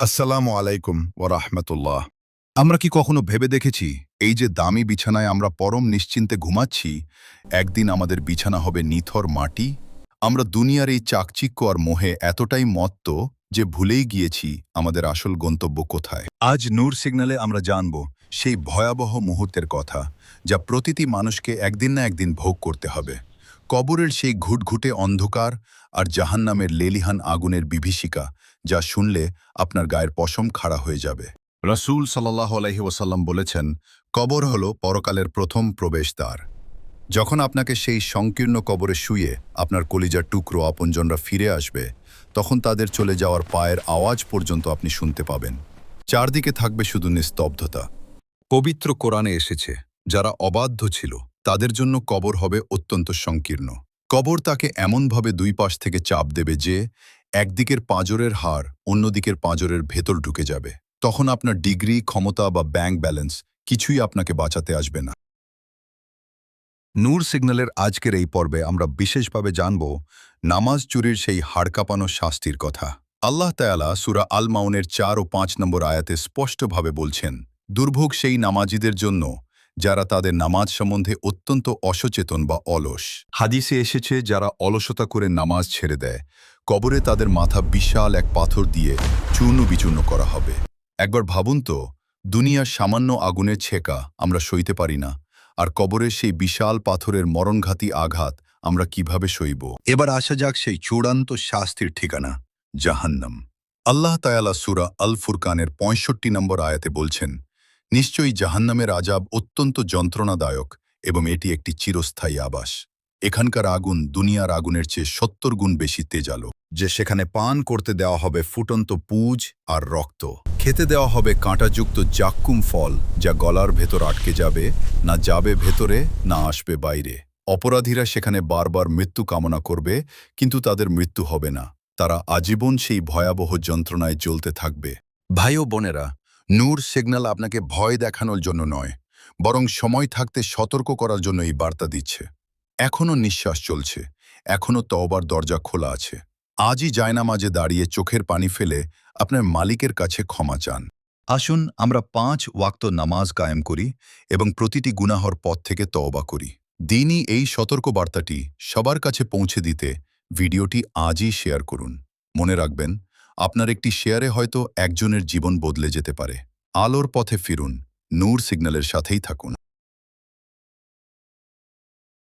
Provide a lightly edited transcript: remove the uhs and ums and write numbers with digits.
আসসালামু আলাইকুম ওয়া রাহমাতুল্লাহ। আমরা কি কখনো ভেবে দেখেছি এই যে দামি বিছানায় আমরা পরম নিশ্চিন্তে ঘুমাচ্ছি, একদিন আমাদের বিছানা হবে নিথর মাটি? আমরা দুনিয়ার এই চাকচিক্য আর মোহে এতটাই মত্ত যে ভুলেই গিয়েছি আমাদের আসল গন্তব্য কোথায়। আজ নূর সিগন্যালে আমরা জানব সেই ভয়াবহ মুহূর্তের কথা, যা প্রতিটি মানুষকে একদিন না একদিন ভোগ করতে হবে। কবরের সেই ঘুটঘুটে অন্ধকার আর জাহান্নামের লেলিহান আগুনের বিভীষিকা, যা শুনলে আপনার গায়ের পশম খাড়া হয়ে যাবে। রাসূল সাল্লাল্লাহু আলাইহি ওয়াসাল্লাম বলেছেন, কবর হলো পরকালের প্রথম প্রবেশদ্বার। যখন আপনাকে সেই সংকীর্ণ কবরে শুয়ে আপনার কলিজার টুকরো আপনজনরা ফিরে আসবে, তখন তাদের চলে যাওয়ার পায়ের আওয়াজ পর্যন্ত আপনি শুনতে পাবেন। চারদিকে থাকবে শুধু নিস্তব্ধতা। পবিত্র কোরআনে এসেছে, যারা অবাধ্য ছিল তাদের জন্য কবর হবে অত্যন্ত সংকীর্ণ। কবর তাকে এমনভাবে দুই পাশ থেকে চাপ দেবে যে একদিকের পাঁজরের হাড় অন্যদিকের পাঁজরের ভেতর ঢুকে যাবে। তখন আপনার ডিগ্রি, ক্ষমতা বা ব্যাংক ব্যালেন্স কিছুই আপনাকে বাঁচাতে আসবে না। নূর সিগন্যালের আজকের এই পর্বে আমরা বিশেষভাবে জানব নামাজ চুরির সেই হাড়কাঁপানো শাস্তির কথা। আল্লাহ তাআলা সূরা আল মাউনের 4 ও 5 নম্বর আয়াতে স্পষ্টভাবে বলছেন, দুর্ভোগ সেই নামাজিদের জন্য যারা তাদের নামাজ সম্বন্ধে অত্যন্ত অসচেতন বা অলস। হাদিসে এসেছে, যারা অলসতা করে নামাজ ছেড়ে দেয়, কবরে তাদের মাথা বিশাল এক পাথর দিয়ে চূর্ণ বিচূর্ণ করা হবে। একবার ভাবুন তো, দুনিয়ার সামান্য আগুনের ছেকা আমরা সইতে পারি না, আর কবরের সেই বিশাল পাথরের মরণঘাতী আঘাত আমরা কিভাবে সইব? এবার আসা যাক সেই চূড়ান্ত শাস্তির ঠিকানা, জাহান্নাম। আল্লাহ তাআলা সূরা আল ফুরকানের 65 নম্বর আয়াতে বলছেন, নিশ্চয়ই জাহান্নামের আযাব অত্যন্ত যন্ত্রণাদায়ক এবং এটি একটি চিরস্থায়ী আবাস। এখানকার আগুন দুনিয়ার আগুনের চেয়ে 70 গুণ বেশি তেজালো। যে সেখানে পান করতে দেওয়া হবে ফুটন্ত পুঁজ আর রক্ত, খেতে দেওয়া হবে কাঁটাযুক্ত জাক্কুম ফল, যা গলার ভেতর আটকে যাবে, না যাবে ভেতরে না আসবে বাইরে। অপরাধীরা সেখানে বারবার মৃত্যু কামনা করবে, কিন্তু তাদের মৃত্যু হবে না। তারা আজীবন সেই ভয়াবহ যন্ত্রণায় জ্বলতে থাকবে। ভাই ও বোনেরা, নূর সিগন্যাল আপনাকে ভয় দেখানোর জন্য নয়, বরং সময় থাকতে সতর্ক করার জন্য এই বার্তা দিচ্ছে। এখনও নিঃশ্বাস চলছে, এখনও তওবার দরজা খোলা আছে। আজই জায়নামাজে দাঁড়িয়ে চোখের পানি ফেলে আপনার মালিকের কাছে ক্ষমা চান। আসুন আমরা 5 ওয়াক্ত নামাজ কায়েম করি এবং প্রতিটি গুনাহর পথ থেকে তওবা করি। দিনই এই সতর্ক বার্তাটি সবার কাছে পৌঁছে দিতে ভিডিওটি আজই শেয়ার করুন। মনে রাখবেন, আপনার একটি শেয়ারে হয়তো একজনের জীবন বদলে যেতে পারে। আলোর পথে ফিরুন, নূর সিগন্যালের সাথেই থাকুন।